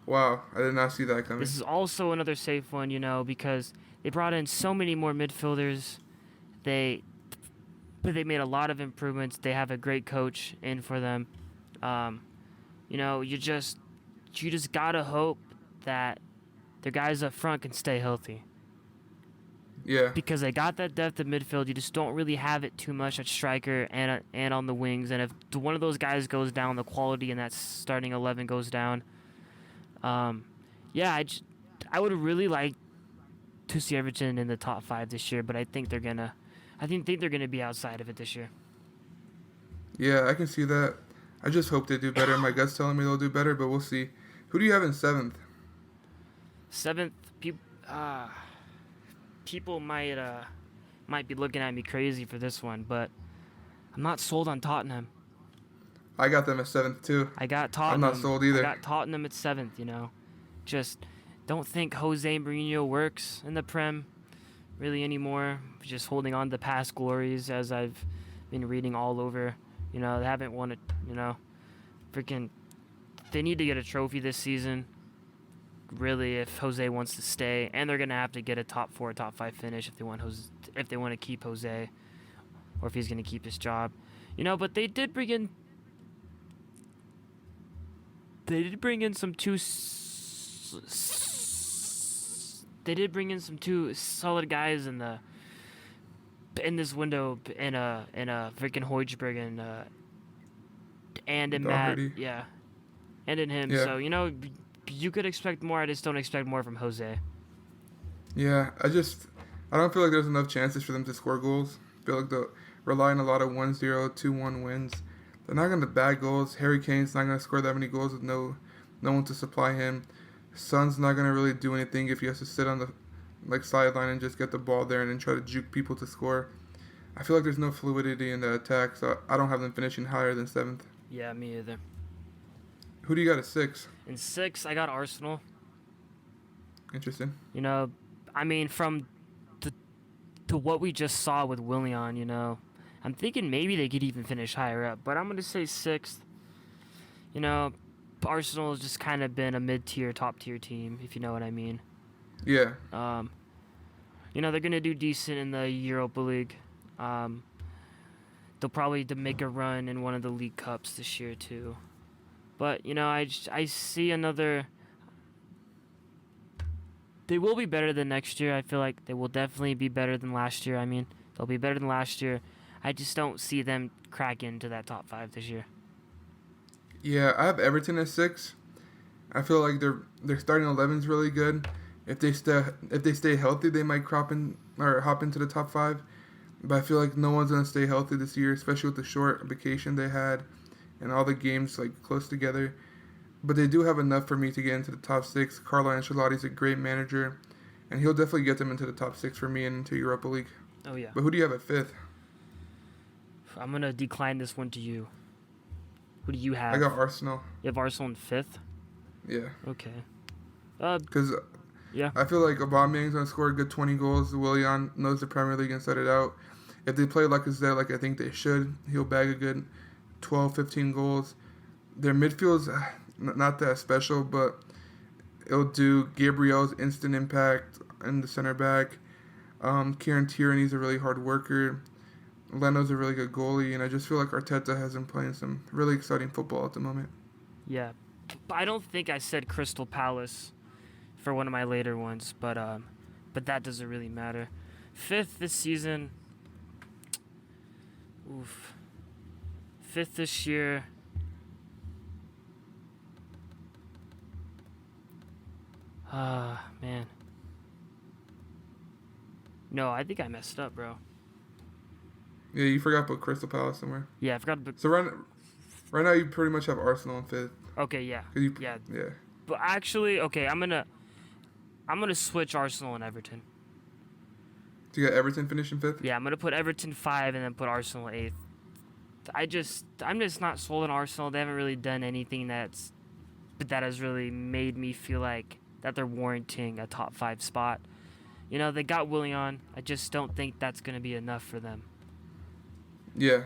Wow, I did not see that coming. This is also another safe one, because they brought in so many more midfielders. But they made a lot of improvements. They have a great coach in for them. You just gotta hope that their guys up front can stay healthy. Yeah. Because they got that depth of midfield. You just don't really have it too much at striker and on the wings. And if one of those guys goes down, the quality in that starting 11 goes down. I would really like to see Everton in the top 5 this year, but I think they're gonna be outside of it this year. Yeah, I can see that. I just hope they do better. My gut's telling me they'll do better, but we'll see. Who do you have in 7th? 7th, people might be looking at me crazy for this one, but I'm not sold on Tottenham. I got them at 7th too. I got Tottenham. I'm not sold either. I got Tottenham at 7th. Just don't think Jose Mourinho works in the Prem really anymore. Just holding on to past glories, as I've been reading all over. They haven't won it. They need to get a trophy this season. Really, if Jose wants to stay, and they're gonna have to get a top 4, top 5 finish if they want to keep Jose, or if he's gonna keep his job. But they did bring in. They did bring in some they did bring in some two solid guys in this window in a freaking Hoichberg and in Matt, Doherty. yeah, and in him. Yeah. So you could expect more. I just don't expect more from Jose. Yeah. I don't feel like there's enough chances for them to score goals. I feel like they'll rely on a lot of 1-0, 2-1 wins. They're not going to bag goals. Harry Kane's not going to score that many goals with no one to supply him. Son's not going to really do anything if he has to sit on the sideline and just get the ball there and then try to juke people to score. I feel like there's no fluidity in the attack, so I don't have them finishing higher than 7th. Yeah, me either. Who do you got at 6? In 6, I got Arsenal. Interesting. I mean, from to what we just saw with Willian, I'm thinking maybe they could even finish higher up, but I'm going to say 6th. Arsenal has just kind of been a mid-tier, top-tier team, if you know what I mean. Yeah. They're going to do decent in the Europa League. They'll probably make a run in one of the League Cups this year, too. But, I see another... They will be better than next year. I feel like they will definitely be better than last year. I mean, they'll be better than last year. I just don't see them crack into that top 5 this year. Yeah, I have Everton at 6. I feel like their starting 11's really good. If they stay healthy, they might hop into the top 5. But I feel like no one's gonna stay healthy this year, especially with the short vacation they had and all the games close together. But they do have enough for me to get into the top 6. Carlo Ancelotti's a great manager, and he'll definitely get them into the top 6 for me and into Europa League. Oh, yeah. But who do you have at 5th? I'm going to decline this one to you. Who do you have? I got Arsenal. You have Arsenal in 5th? Yeah. Okay. Because yeah. I feel like Aubameyang's going to score a good 20 goals. Willian knows the Premier League inside it out. If they play Lacazette like I think they should, he'll bag a good 12, 15 goals. Their midfield's not that special, but it'll do. Gabriel's instant impact in the center back. Kieran Tierney's a really hard worker. Leno's a really good goalie, and I just feel like Arteta has him playing some really exciting football at the moment. Yeah. I don't think I said Crystal Palace for one of my later ones, but that doesn't really matter. 5th this season. Oof. 5th this year. Man. No, I think I messed up, bro. Yeah, you forgot to put Crystal Palace somewhere. Yeah, I forgot to put... So right now you pretty much have Arsenal in 5th. Okay, yeah. Yeah. But actually, okay, I'm gonna switch Arsenal and Everton. So you got Everton finishing 5th? Yeah, I'm gonna put Everton 5 and then put Arsenal 8th. I'm just not sold on Arsenal. They haven't really done anything that has really made me feel like that they're warranting a top 5 spot. They got Willian. I just don't think that's gonna be enough for them. Yeah.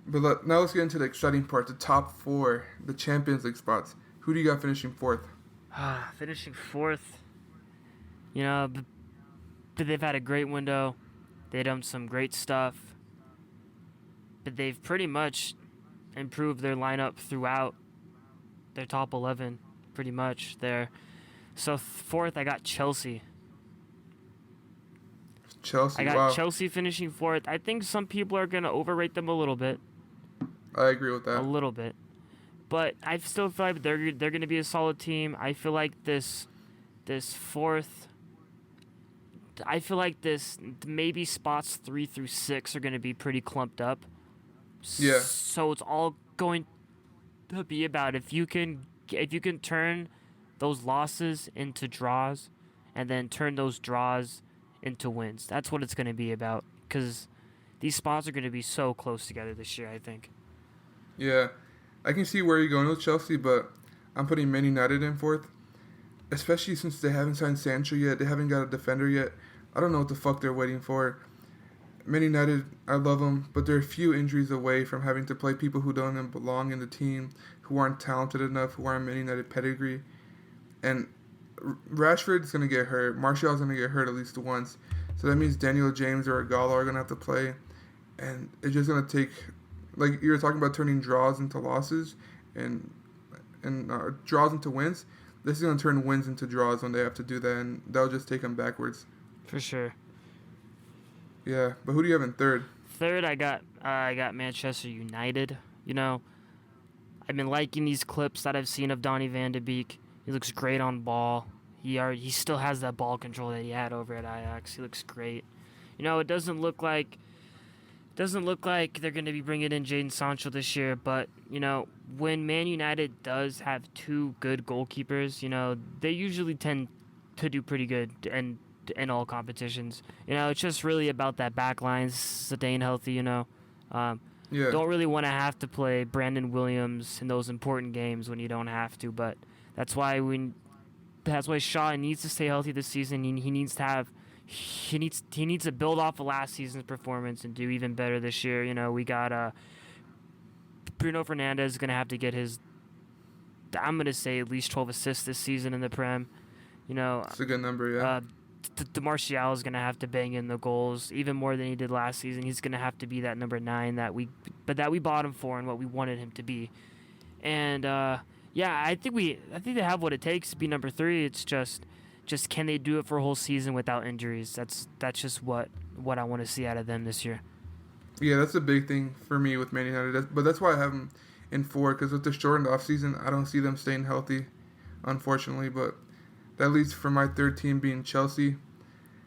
But now let's get into the exciting part, the top 4, the Champions League spots. Who do you got finishing 4th? Finishing 4th. But they've had a great window. They've done some great stuff. But they've pretty much improved their lineup throughout their top 11, pretty much there. So 4th, I got Chelsea. Chelsea, I got wow. Chelsea finishing 4th. I think some people are going to overrate them a little bit. I agree with that. A little bit. But I still feel like they're going to be a solid team. I feel like this 4th... I feel like maybe spots 3 through 6 are going to be pretty clumped up. Yeah. So it's all going to be about if you can turn those losses into draws and then turn those draws into wins. That's what it's going to be about, because these spots are going to be so close together this year, I think. Yeah. I can see where you're going with Chelsea, but I'm putting Man United in 4th. Especially since they haven't signed Sancho yet. They haven't got a defender yet. I don't know what the fuck they're waiting for. Man United, I love them, but they're a few injuries away from having to play people who don't even belong in the team, who aren't talented enough, who aren't Man United pedigree. And Rashford's going to get hurt. Martial's going to get hurt at least once. So that means Daniel James or Igalo are going to have to play. And it's just going to take... Like you were talking about turning draws into losses and draws into wins. this is going to turn wins into draws when they have to do that, and that'll just take them backwards. For sure. Yeah, but who do you have in third? Third, I got Manchester United. You know, I've been liking these clips that I've seen of Donny van de Beek. He looks great on ball. He still has that ball control that he had over at Ajax. He looks great. You know, it doesn't look like they're going to be bringing in Jadon Sancho this year, but you know, when Man United does have two good goalkeepers, you know, they usually tend to do pretty good and in all competitions. You know, it's just really about that back line staying healthy, you know. Yeah. Don't really want to have to play Brandon Williams in those important games when you don't have to, but that's why Shaw needs to stay healthy this season. He needs to build off of last season's performance and do even better this year. You know, we got Bruno Fernandes is going to have to get his, I'm going to say, at least 12 assists this season in the Prem. You know, It's a good number, yeah. DeMartial is going to have to bang in the goals even more than he did last season. He's going to have to be that number 9 that we bought him for and what we wanted him to be. And yeah, I think they have what it takes to be number 3. It's just can they do it for a whole season without injuries? That's just what I want to see out of them this year. Yeah, that's a big thing for me with Man United. But that's why I have them in 4, because with the shortened offseason, I don't see them staying healthy, unfortunately. But that leads for my third team being Chelsea.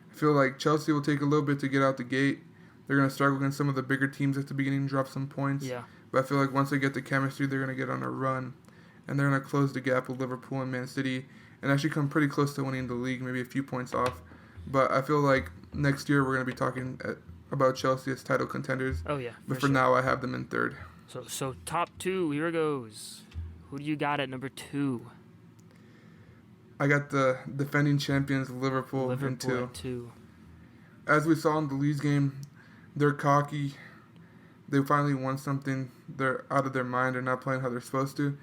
I feel like Chelsea will take a little bit to get out the gate. They're going to struggle against some of the bigger teams at the beginning and drop some points. Yeah. But I feel like once they get the chemistry, they're going to get on a run. And they're going to close the gap with Liverpool and Man City and actually come pretty close to winning the league, maybe a few points off. But I feel like next year we're going to be talking about Chelsea as title contenders. Oh, yeah. But for now, I have them in third. So top 2, here it goes. Who do you got at number 2? I got the defending champions Liverpool in 2. At 2. As we saw in the Leeds game, they're cocky. They finally won something. They're out of their mind. They're not playing how they're supposed to.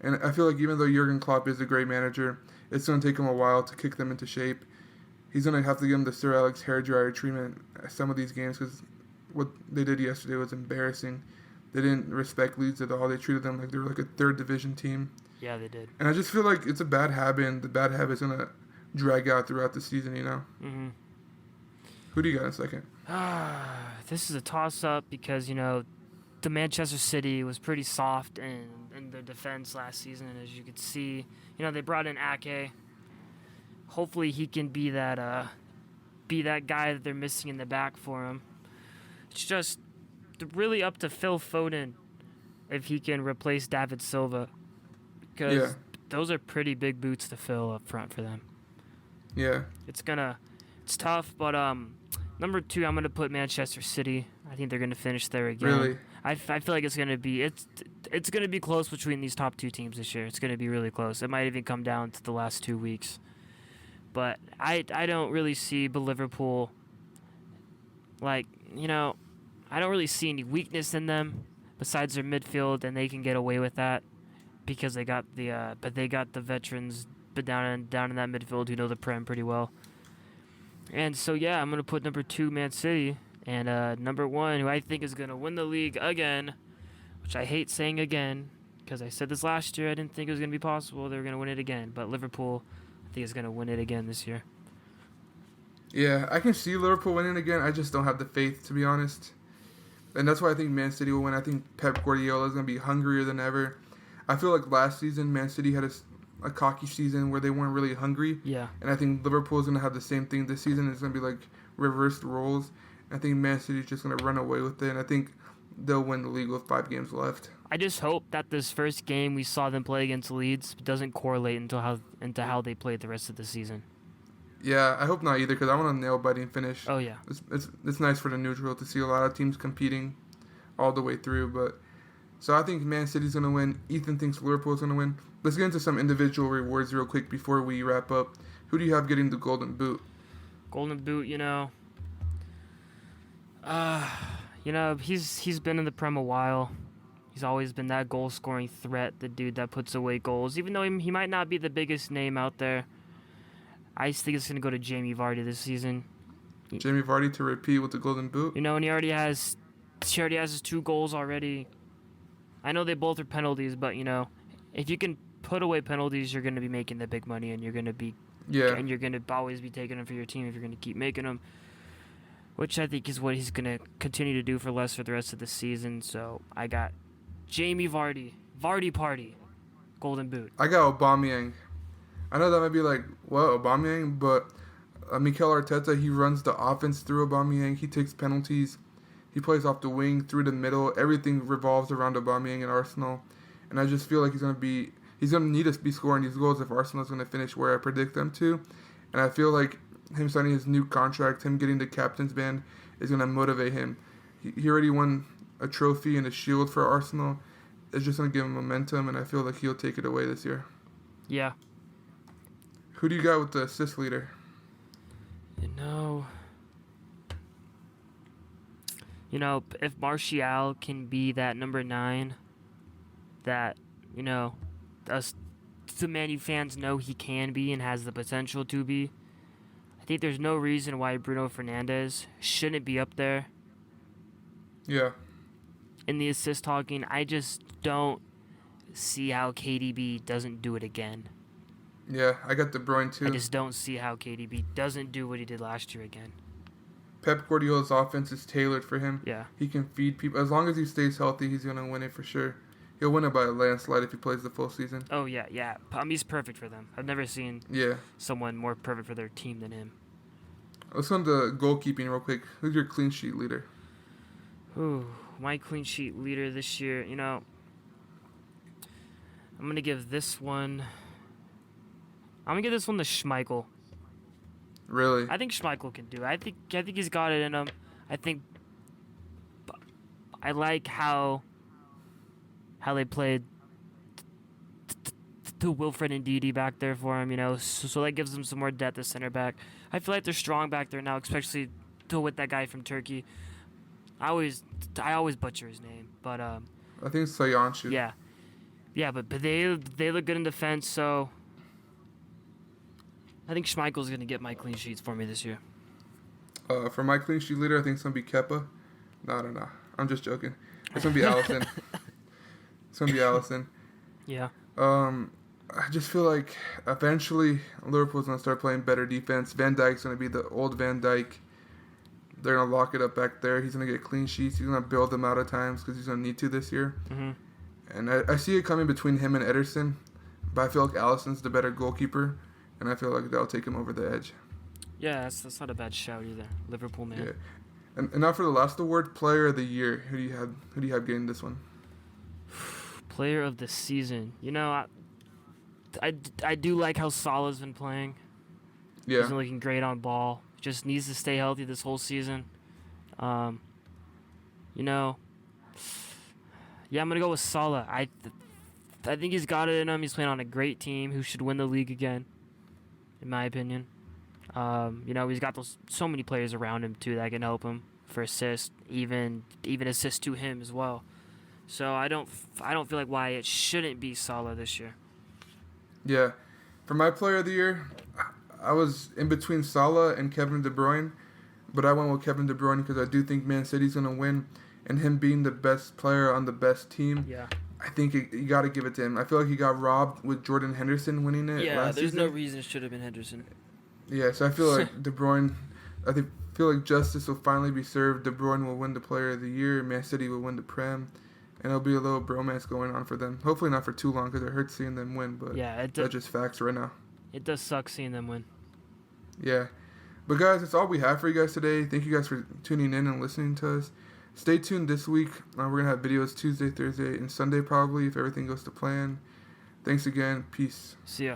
And I feel like even though Jurgen Klopp is a great manager, it's going to take him a while to kick them into shape. He's going to have to give them the Sir Alex hairdryer treatment at some of these games because what they did yesterday was embarrassing. They didn't respect Leeds at all. They treated them like they were like a third division team. Yeah, they did. And I just feel like it's a bad habit, and the bad habit is going to drag out throughout the season, you know? Mm-hmm. Who do you got in second? This is a toss-up because, you know, the Manchester City was pretty soft in their defense last season, and as you could see, you know, they brought in Ake. Hopefully he can be that guy that they're missing in the back for him. It's just really up to Phil Foden if he can replace David Silva, because those are pretty big boots to fill up front for them. Yeah. It's tough, but number 2, I'm gonna put Manchester City. I think they're gonna finish there again. Really? I feel like it's gonna be close between these top 2 teams this year. It's gonna be really close. It might even come down to the last 2 weeks. But I don't really see Liverpool, like, you know, I don't really see any weakness in them besides their midfield, and they can get away with that because they got the veterans down in that midfield who know the Prem pretty well. And so yeah, I'm gonna put number 2 Man City, and number 1 who I think is gonna win the league again, which I hate saying again because I said this last year. I didn't think it was gonna be possible they were gonna win it again, but Liverpool, I think, is gonna win it again this year. Yeah, I can see Liverpool winning again. I just don't have the faith, to be honest. And that's why I think Man City will win. I think Pep Guardiola is going to be hungrier than ever. I feel like last season, Man City had a cocky season where they weren't really hungry. Yeah. And I think Liverpool is going to have the same thing this season. It's going to be like reversed roles. I think Man City is just going to run away with it. And I think they'll win the league with 5 games left. I just hope that this first game we saw them play against Leeds doesn't correlate into how they played the rest of the season. Yeah, I hope not either, because I want a nail-biting finish. Oh, yeah. It's nice for the neutral to see a lot of teams competing all the way through. But so I think Man City's going to win. Ethan thinks Liverpool's going to win. Let's get into some individual rewards real quick before we wrap up. Who do you have getting the Golden Boot? Golden Boot, you know, he's been in the Prem a while. He's always been that goal-scoring threat, the dude that puts away goals. Even though he might not be the biggest name out there, I just think it's going to go to Jamie Vardy this season. Jamie Vardy to repeat with the Golden Boot? You know, and he already has his 2 goals already. I know they both are penalties, but, you know, if you can put away penalties, you're going to be making the big money, and you're going to always be taking them for your team if you're going to keep making them, which I think is what he's going to continue to do for the rest of the season. So I got Jamie Vardy Party, Golden Boot. I got Aubameyang. I know that might be like, what, Aubameyang? But Mikel Arteta, he runs the offense through Aubameyang. He takes penalties. He plays off the wing, through the middle. Everything revolves around Aubameyang in Arsenal. And I just feel like he's going to need to be scoring these goals if Arsenal's going to finish where I predict them to. And I feel like him signing his new contract, him getting the captain's band, is going to motivate him. He already won a trophy and a shield for Arsenal. It's just going to give him momentum, and I feel like he'll take it away this year. Yeah. Who do you got with the assist leader? If Martial can be that number 9, that, us, the Man U fans know he can be and has the potential to be, I think there's no reason why Bruno Fernandes shouldn't be up there. Yeah. In the assist talking, I just don't see how KDB doesn't do it again. Yeah, I got De Bruyne too. I just don't see how KDB doesn't do what he did last year again. Pep Guardiola's offense is tailored for him. Yeah. He can feed people. As long as he stays healthy, he's going to win it for sure. He'll win it by a landslide if he plays the full season. Oh, yeah. He's perfect for them. I've never seen someone more perfect for their team than him. Let's go into goalkeeping real quick. Who's your clean sheet leader? Ooh, my clean sheet leader this year, I'm going to give this one... to Schmeichel. Really? I think Schmeichel can do it. I think he's got it in him. I like how they played to Wilfred and Ndidi back there for him, so that gives them some more depth at center back. I feel like they're strong back there now, especially with that guy from Turkey. I always butcher his name, but I think it's Soyuncu. Yeah, but they look good in defense, so I think Schmeichel's going to get my clean sheets for me this year. For my clean sheet leader, I think it's going to be Kepa. No. I'm just joking. It's going to be Alisson. It's going to be Alisson. Yeah. I just feel like eventually Liverpool's going to start playing better defense. Van Dijk's going to be the old Van Dijk. They're going to lock it up back there. He's going to get clean sheets. He's going to build them out of times because he's going to need to this year. Mm-hmm. And I see it coming between him and Ederson. But I feel like Alisson's the better goalkeeper. And I feel like that'll take him over the edge. Yeah, that's not a bad shout either. Liverpool, man. Yeah. And now for the last award, Player of the Year. Who do you have getting this one? Player of the season. I do like how Salah's been playing. Yeah. He's been looking great on ball. Just needs to stay healthy this whole season. Yeah, I'm gonna go with Salah. I think he's got it in him. He's playing on a great team who should win the league again, in my opinion. He's got so many players around him too that can help him for assists, even assists to him as well. So I don't feel like why it shouldn't be Salah this year. Yeah, for my Player of the Year, I was in between Salah and Kevin De Bruyne, but I went with Kevin De Bruyne because I do think Man City's gonna win, and him being the best player on the best team. Yeah. I think you got to give it to him. I feel like he got robbed with Jordan Henderson winning it last season. No reason it should have been Henderson. Yeah, so I feel like De Bruyne, feel like justice will finally be served. De Bruyne will win the Player of the Year. Man City will win the Prem. And there'll be a little bromance going on for them. Hopefully not for too long because it hurts seeing them win. But that's just facts right now. It does suck seeing them win. Yeah. But guys, that's all we have for you guys today. Thank you guys for tuning in and listening to us. Stay tuned this week. We're going to have videos Tuesday, Thursday, and Sunday probably if everything goes to plan. Thanks again. Peace. See ya.